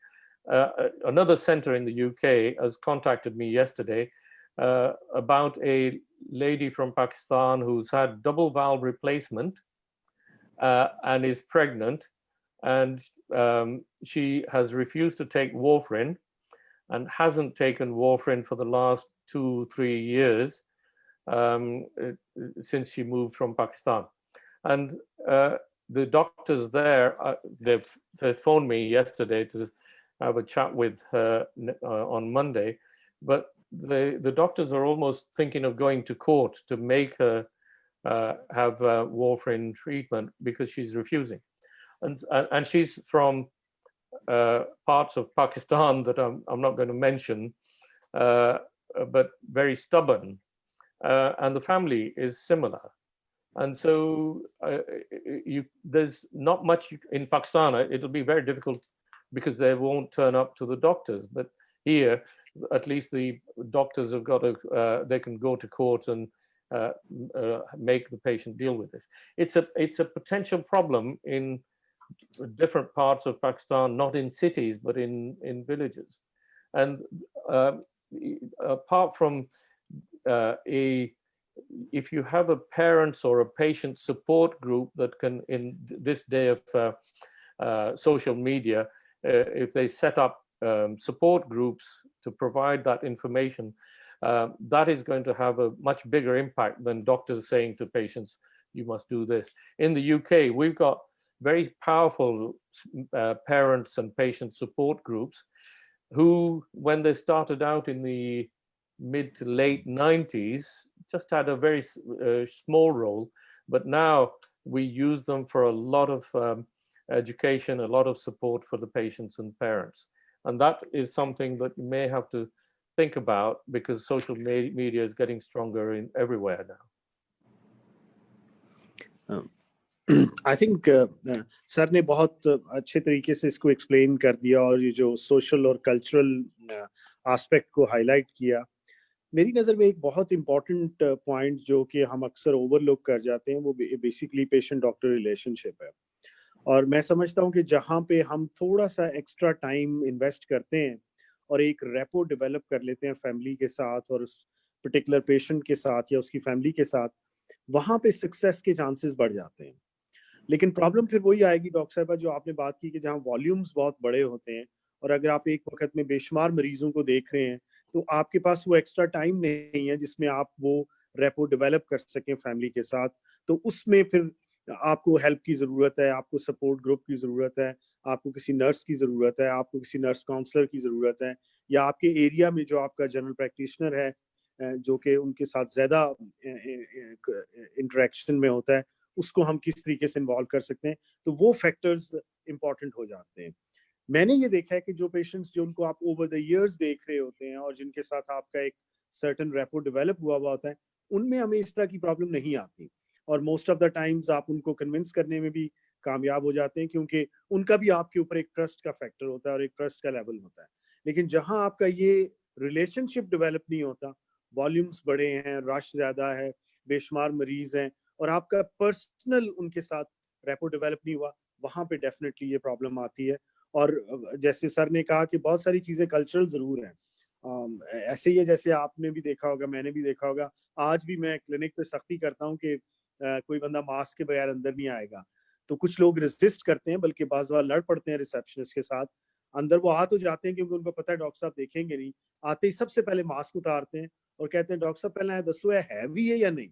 Another center in the UK has contacted me yesterday about a lady from Pakistan who's had double valve replacement and is pregnant, and she has refused to take warfarin and hasn't taken warfarin for the last 2-3 years since she moved from Pakistan. And the doctors there, they phoned me yesterday to have a chat with her on Monday, but the doctors are almost thinking of going to court to make her have warfarin treatment because she's refusing. And she's from parts of Pakistan that I'm not going to mention, but very stubborn. And the family is similar. And so there's not much in Pakistan. It'll be very difficult because they won't turn up to the doctors. But here, at least the doctors have got they can go to court and make the patient deal with this. It's a potential problem in different parts of Pakistan, not in cities, but in villages. And apart from if you have a parents or a patient support group that can, in this day of social media, if they set up support groups to provide that information, that is going to have a much bigger impact than doctors saying to patients, you must do this. In the UK, we've got very powerful parents and patient support groups who, when they started out in the mid to late 90s, just had a very small role, but now we use them for a lot of education, a lot of support for the patients and parents. And that is something that you may have to think about because social media is getting stronger in everywhere now. I think sir ने बहुत अच्छे तरीके से इसको explain कर दिया और ये जो सोशल और कल्चरल एस्पेक्ट को हाईलाइट किया. मेरी नज़र में एक बहुत इम्पॉर्टेंट पॉइंट जो कि हम अक्सर ओवरलुक कर जाते हैं वो बेसिकली पेशेंट डॉक्टर रिलेशनशिप है. और मैं समझता हूँ कि जहाँ पे हम थोड़ा सा एक्स्ट्रा टाइम इन्वेस्ट करते हैं और एक रेपो डेवलप कर लेते हैं फैमिली के साथ और उस पर्टिकुलर पेशेंट के साथ या उसकी फैमिली के साथ, वहाँ पे सक्सेस के चांसेस बढ़ जाते हैं. लेकिन प्रॉब्लम फिर वही आएगी डॉक्टर साहब जो आपने बात की कि जहाँ वॉल्यूम्स बहुत बड़े होते हैं और अगर आप एक वक्त में बेशुमार मरीजों को देख रहे हैं तो आपके पास वो एक्स्ट्रा टाइम नहीं है जिसमें आप वो रेपो डेवलप कर सकें फैमिली के साथ. तो उसमें फिर आपको हेल्प की ज़रूरत है, आपको सपोर्ट ग्रुप की ज़रूरत है, आपको किसी नर्स की ज़रूरत है, आपको किसी नर्स काउंसलर की ज़रूरत है, या आपके एरिया में जो आपका जनरल प्रैक्टिशनर है जो कि उनके साथ ज़्यादा इंटरेक्शन में होता है, उसको हम किस तरीके से इन्वॉल्व कर सकते हैं. तो वो फैक्टर्स इंपॉर्टेंट हो जाते हैं. मैंने ये देखा है कि जो पेशेंट्स जो उनको आप ओवर द इयर्स देख रहे होते हैं और जिनके साथ आपका एक सर्टेन रेपो डेवलप हुआ होता है, उनमें हमें इस तरह की प्रॉब्लम नहीं आती और मोस्ट ऑफ द टाइम्स आप उनको कन्विंस करने में भी कामयाब हो जाते हैं क्योंकि उनका भी आपके ऊपर एक ट्रस्ट का फैक्टर होता है और एक ट्रस्ट का लेवल होता है. लेकिन जहां आपका ये रिलेशनशिप डेवलप नहीं होता, वॉल्यूम्स बड़े हैं, रश ज़्यादा है, बेशुमार मरीज हैं और आपका पर्सनल उनके साथ रेपो डेवलप नहीं हुआ, वहाँ पे डेफिनेटली ये प्रॉब्लम आती है। और जैसे सर ने कहा कि बहुत सारी चीज़ें कल्चरल ज़रूर हैं। ऐसे ही है जैसे आपने भी देखा होगा, मैंने भी देखा होगा, आज भी मैं क्लिनिक पे सख्ती करता हूँ कि कोई बंदा मास्क के बगैर अंदर नहीं आएगा। तो कुछ लोग रेजिस्ट करते हैं, बल्कि बाज़ बार लड़ पड़ते हैं रिसेप्शनिस्ट के साथ। अंदर वो आ तो जाते हैं क्योंकि उनको पता है डॉक्टर साहब देखेंगे नहीं। आते ही सबसे पहले मास्क उतारते हैं और कहते हैं डॉक्टर साहब पहले दसो है हैवी है या नहीं।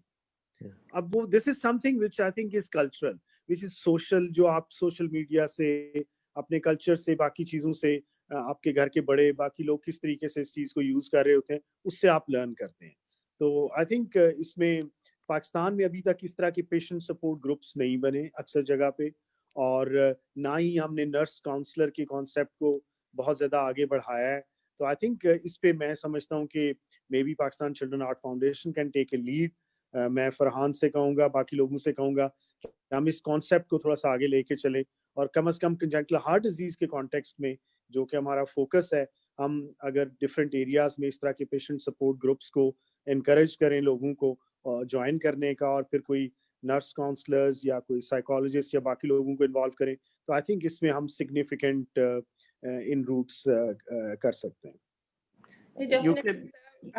अब वो this is something which I think is cultural, which is social, जो आप सोशल मीडिया से, अपने कल्चर से, बाकी चीजों से, आपके घर के बड़े बाकी लोग किस तरीके से इस चीज को यूज कर रहे होते हैं, उससे आप लर्न करते हैं। तो आई थिंक इसमें पाकिस्तान में अभी तक इस तरह के पेशेंट सपोर्ट ग्रुप्स नहीं बने अक्सर जगह पे, और ना ही हमने नर्स काउंसलर के कॉन्सेप्ट को बहुत ज्यादा आगे बढ़ाया है। तो आई थिंक इस पे मैं समझता हूँ कि maybe Pakistan children heart foundation can take a lead. मैं फरहान से कहूँगा, बाकी लोगों से कहूँगा कि हम इस कॉन्सेप्ट को थोड़ा सा आगे लेके चले, और कम से कम कंजेंटल हार्ट डिजीज के कॉन्टेक्स्ट में, जो कि हमारा फोकस है, हम अगर डिफरेंट एरियाज में इस तरह के पेशेंट सपोर्ट ग्रुप्स को इनकरेज करें लोगों को ज्वाइन करने का, और फिर कोई नर्स काउंसलर्स या कोई साइकोलॉजिस्ट या बाकी लोगों को इन्वॉल्व करें, तो आई थिंक इसमें हम सिग्निफिकेंट इन रूट्स कर सकते हैं।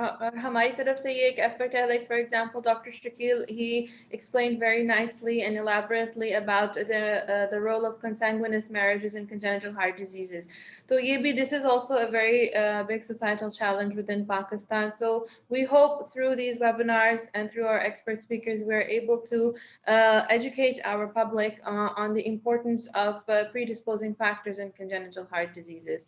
और हमारी तरफ से ये एक एफर्ट है, like for example Dr. Shakeel, he explained very nicely and elaborately about the role of consanguineous marriages in congenital heart diseases. So ये भी, this is also a very big societal challenge within Pakistan. So we hope through these webinars and through our expert speakers we are able to educate our public on the importance of predisposing factors in congenital heart diseases.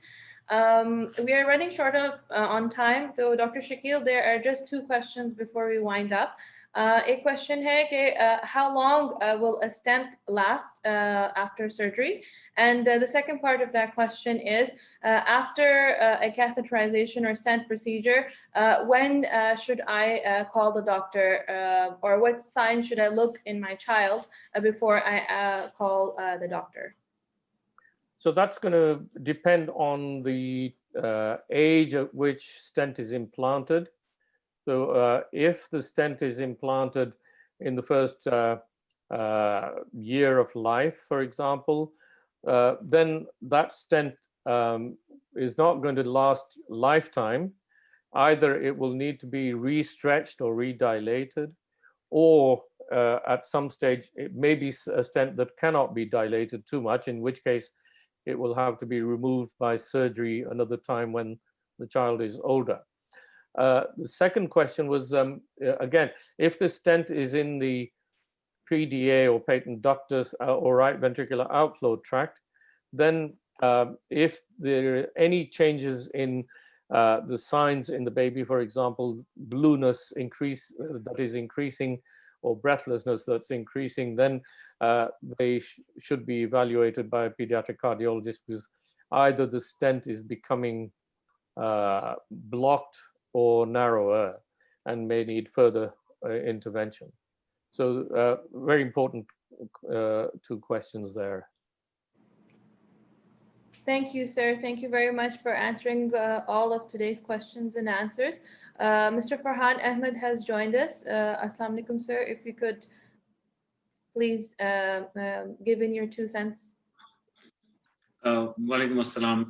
We are running short of on time, so Dr. Shakeel, there are just two questions before we wind up. A question है कि how long will a stent last after surgery? And the second part of that question is after a catheterization or stent procedure, when should I call the doctor, or what signs should I look in my child before I call the doctor? So that's going to depend on the age at which stent is implanted. So if the stent is implanted in the first year of life, for example, then that stent is not going to last lifetime. Either it will need to be re-stretched or redilated, or at some stage it may be a stent that cannot be dilated too much, in which case it will have to be removed by surgery another time when the child is older. The second question was, again, if the stent is in the PDA or patent ductus or right ventricular outflow tract, then if there are any changes in the signs in the baby, for example, blueness that is increasing, or breathlessness that's increasing, then they should be evaluated by a pediatric cardiologist, because either the stent is becoming blocked or narrower and may need further intervention. So very important two questions there. Thank you, sir. Thank you very much for answering all of today's questions and answers. Mr. Farhan Ahmed has joined us. Assalamu alaikum, sir. If you could please give in your 2 cents. Walaikum assalam.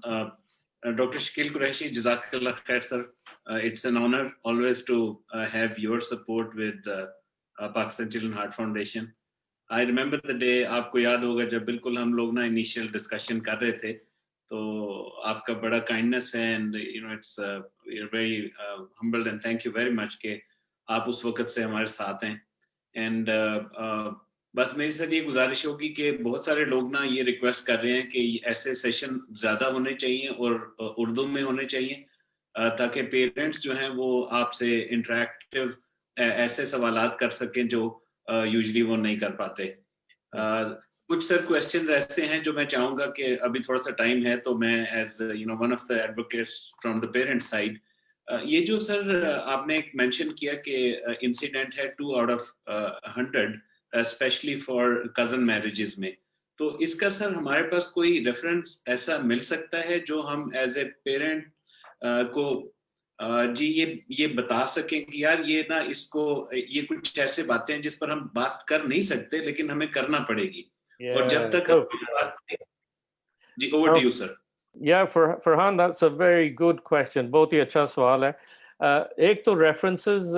Dr. Shakeel Qureshi, Jazakallah khair, sir. It's an honor always to have your support with Pakistan Children Heart Foundation. I remember the day, आपको याद होगा जब बिल्कुल हम लोग ना initial discussion कर रहे थे, तो आपका बड़ा kindness है, and you know it's we're very humbled and thank you very much कि आप उस वक्त से हमारे साथ हैं. And बस मेरी साथ ये गुजारिश होगी कि बहुत सारे लोग ना ये रिक्वेस्ट कर रहे हैं कि ऐसे सेशन ज़्यादा होने चाहिए और उर्दू में होने चाहिए, ताकि पेरेंट्स जो हैं वो आपसे इंटरेक्टिव ऐसे सवालात कर सकें जो यूजुअली वो नहीं कर पाते. कुछ सर क्वेश्चंस ऐसे हैं जो मैं चाहूँगा कि अभी थोड़ा सा टाइम है तो मैं as you know one of the advocates from the parent side, ये जो सर आपने एक मेंशन किया कि इंसिडेंट है 2 out of 100 specially for cousin marriages में, तो इसका सर हमारे पास कोई रेफरेंस ऐसा मिल सकता है जो हम एज ए पेरेंट को जी ये बता सकें कि यार ये ना इसको ये कुछ ऐसे बातें हैं जिस पर हम बात कर नहीं सकते लेकिन हमें करना पड़ेगी, اور جب تک جی over to you sir. Yeah, Farhan, that's a very good question. بہت ہی اچھا سوال ہے. ایک تو ریفرنسز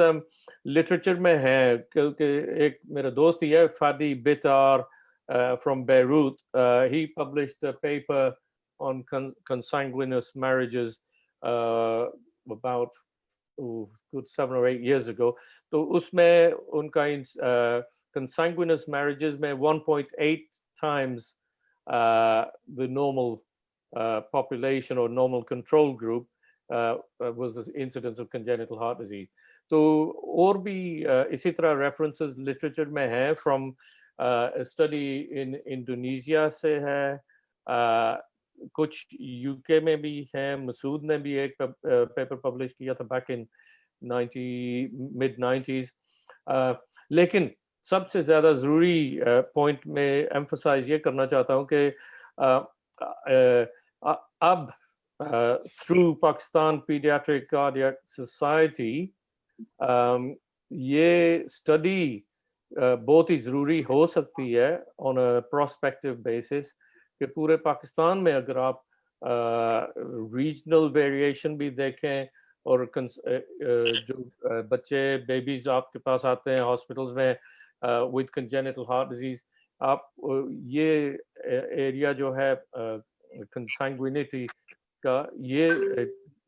لٹریچر میں ہے کیونکہ ایک میرا دوست ہی ہے فادی بٹار from Beirut. He published a paper on consanguineous marriages about good 7 or 8 years ago. تو اس میں ان کا consanguineous marriages میں 1.8 times the normal population or normal control group was the incidence of congenital heart disease. تو اور بھی اسی طرح references literature میں ہے from a study in Indonesia سے ہے, کچھ یو کے میں بھی ہیں. مسعود نے بھی ایک پیپر پبلش کیا تھا back in mid 90s. لیکن سب سے زیادہ ضروری پوائنٹ میں ایمفسائز یہ کرنا چاہتا ہوں کہ اب through Pakistan Paediatric Cardiac Society یہ اسٹڈی بہت ہی ضروری ہو سکتی ہے on a prospective basis کہ پورے پاکستان میں اگر آپ ریجنل ویریشن بھی دیکھیں اور جو بچے بیبیز آپ کے پاس آتے ہیں ہاسپٹلز میں with congenital heart disease, آپ یہ ایریا جو ہے consanguinity کا یہ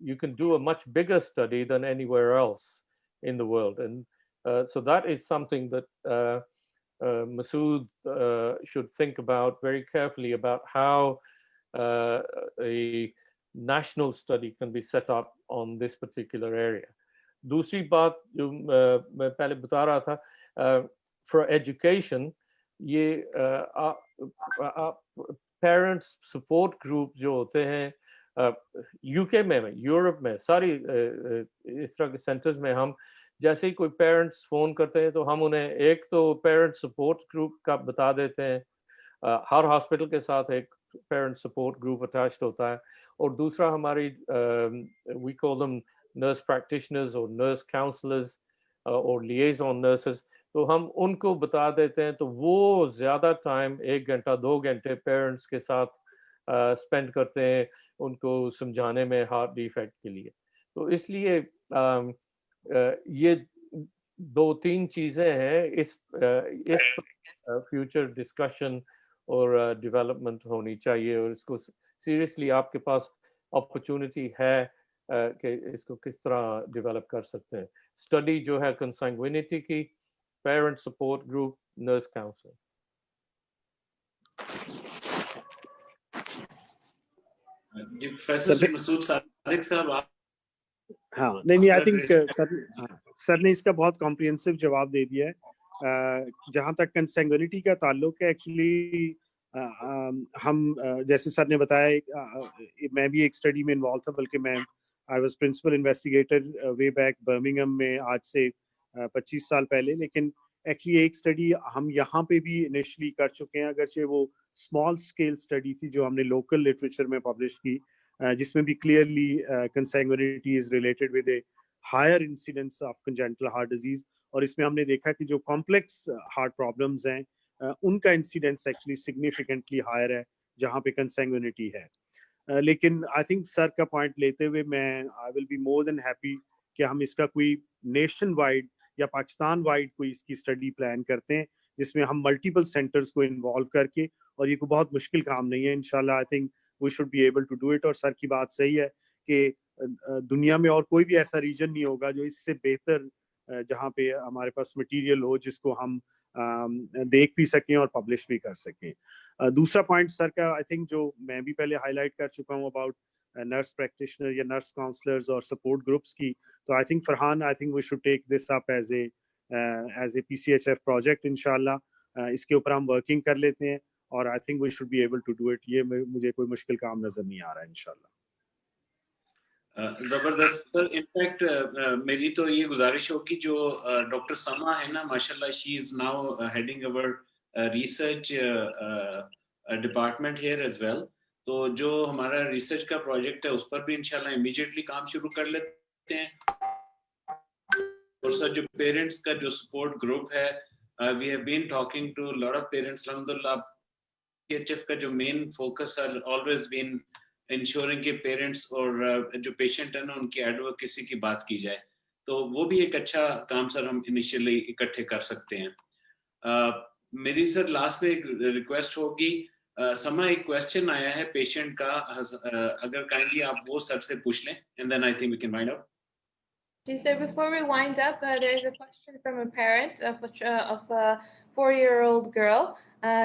you can do a much bigger study than anywhere else in the world, and so that is something that Masood should think about very carefully about how a national study can be set up on this particular area. دوسری بات جو میں پہلے بتا رہا تھا for education, یہ parents support group جو ہوتے ہیں یو کے میں یورپ میں ساری اس طرح کے سینٹرز میں ہم جیسے ہی کوئی پیرنٹس فون کرتے ہیں تو ہم انہیں ایک تو پیرنٹ سپورٹ گروپ کا بتا دیتے ہیں, ہر ہاسپٹل کے ساتھ ایک پیرنٹ سپورٹ گروپ اٹیچڈ ہوتا ہے, اور دوسرا ہماری we call them nurse practitioners or nurse counselors or liaison nurses, تو ہم ان کو بتا دیتے ہیں تو وہ زیادہ ٹائم 1 گھنٹہ 2 گھنٹے پیرنٹس کے ساتھ اسپینڈ کرتے ہیں ان کو سمجھانے میں ہارٹ ڈیفیکٹ کے لیے. تو اس لیے یہ 2-3 چیزیں ہیں اس فیوچر ڈسکشن اور ڈیولپمنٹ ہونی چاہیے, اور اس کو سیریسلی آپ کے پاس اپرچونٹی ہے کہ اس کو کس طرح ڈیولپ کر سکتے ہیں. اسٹڈی جو ہے کنسانگوینٹی کی, parent support group, nurse counsellor. Professor Masood Sadiq صاحب ہاں نہیں آئی تھنک سر نے اس کا بہت کمپریہنسو جواب دے دیا ہے. جہاں تک کنسینگوینٹی کا تعلق ہے, ایکچولی ہم جیسے سر نے بتایا میں بھی ایک اسٹڈی میں انوالو تھا, بلکہ میں I was principal investigator way back Birmingham میں آج سے 25 سال پہلے. لیکن ایکچولی ایک اسٹڈی ہم یہاں پہ بھی انیشلی کر چکے ہیں, اگرچہ وہ اسمال اسکیل اسٹڈی تھی جو ہم نے لوکل لٹریچر میں پبلش کی, جس میں بھی clearly consanguinity is related with a higher incidence of congenital heart disease, اور اس میں ہم نے دیکھا کہ جو کمپلیکس ہارٹ پرابلمز ہیں ان کا انسیڈنس ایکچولی سگنیفیکنٹلی ہائر ہے جہاں پہ کنسینگوینٹی ہے. لیکن آئی تھنک سر کا پوائنٹ لیتے ہوئے میں آئی will be more than happy کہ ہم اس کا کوئی نیشن وائڈ یا پاکستان وائڈ کوئی اس کی اسٹڈی پلان کرتے ہیں جس میں ہم ملٹیپل سینٹرز کو انوالو کر کے, اور یہ کوئی بہت مشکل کام نہیں ہے انشاءاللہ. I think we should be able to do it, اور سر کی بات صحیح ہے کہ دنیا میں اور کوئی بھی ایسا ریجن نہیں ہوگا جو اس سے بہتر جہاں پہ ہمارے پاس مٹیریل ہو جس کو ہم دیکھ بھی سکیں اور پبلش بھی کر سکیں. دوسرا پوائنٹ سر کا آئی تھنک جو میں بھی پہلے ہائی لائٹ کر چکا ہوں اباؤٹ نرس پریکٹیشنر یا نرس کاؤنسلرز اور سپورٹ گروپس کی, تو I think Farhan I think we should take this up as a PCHF project انشاءاللہ. اس کے اوپر ہم ورکنگ کر لیتے ہیں, اور I think we should be able to do it. یہ مجھے کوئی مشکل کام نظر نہیں آ رہا ہے انشاءاللہ. زبردست سر. انفیکٹ میری تو یہ گزارش ہوگی جو ڈاکٹر سما ہے نا, ماشاء اللہ she is now heading over research department here as well, تو جو ہمارا ریسرچ کا پروجیکٹ ہے اس پر بھی انشاءاللہ امیڈیٹلی کام شروع کر لیتے ہیں. اور سر جو پیرنٹس کا جو سپورٹ گروپ ہے, we have been talking to a lot of parents. Alhamdulillah, PCHF का जो main focus are always been ensuring कि parents और जो patient है ना उनकी advocacy की बात की जाए, तो वो भी एक अच्छा काम सर हम initially इकट्ठे कर सकते हैं। मेरी सर लास्ट में एक रिक्वेस्ट होगी, समा एक क्वेश्चन आया है पेशेंट का, अगर काइंडली आप वो सर से पूछ लें, and then I think we can wind up. So before we wind up, there is a question from a parent of a 4-year-old girl.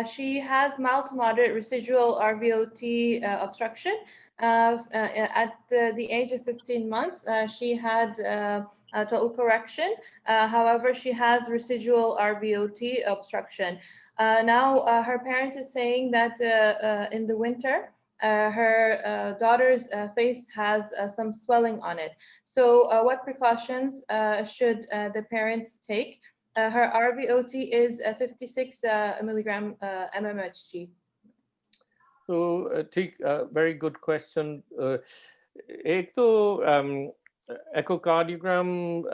She has mild to moderate residual RVOT obstruction. At the age of 15 months, she had a total correction. However, she has residual RVOT obstruction. Now, her parent is saying that in the winter, her daughter's face has some swelling on it. So what precautions should the parents take? Her RVOT is 56 milligram MMHG. So ठीक, very good question. एक तो echocardiogram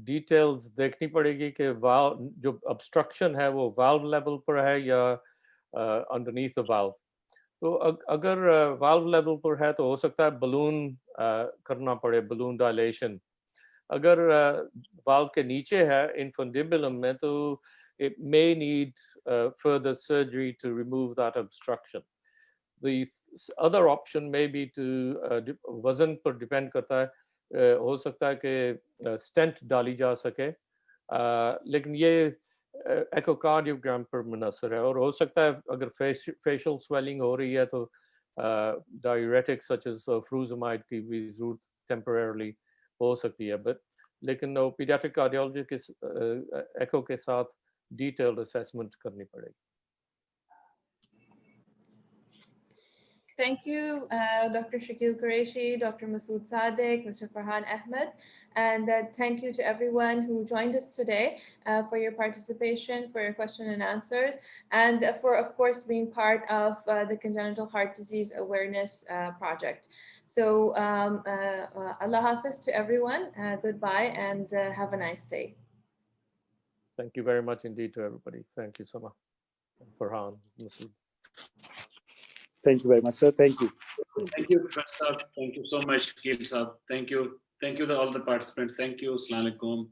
details देखनी पड़ेगी कि valve जो obstruction है वो valve level पर है या underneath the valve. तो अगर valve level पर है तो हो सकता है balloon करना पड़े, balloon dilation. अगर valve के नीचे है infundibulum में तो it may need further surgery to remove that obstruction. The other option may be to वजन पर depend करता है, हो सकता है कि stent डाली जा सके, लेकिन ये echocardiogram पर मुनहसर है, और हो सकता है अगर facial swelling हो रही है तो diuretics such as furosemide की भी जरूरत temporarily हो सकती है, but लेकिन pediatric cardiologist के echo के साथ detailed assessment करनी पड़ेगी. Thank you, Dr. Shakeel Qureshi, Dr. Masood Sadiq, Mr. Farhan Ahmed, and thank you to everyone who joined us today for your participation, for your question and answers, and for, of course, being part of the Congenital Heart Disease Awareness Project. So Allah Hafiz to everyone, goodbye, and have a nice day. Thank you very much indeed to everybody. Thank you, Samaa, Farhan, Masood. Thank you very much, sir. Thank you. Thank you, Prof. Thank you so much, Shakeel sir. Thank you. Thank you to all the participants. Thank you. Assalamu alaikum.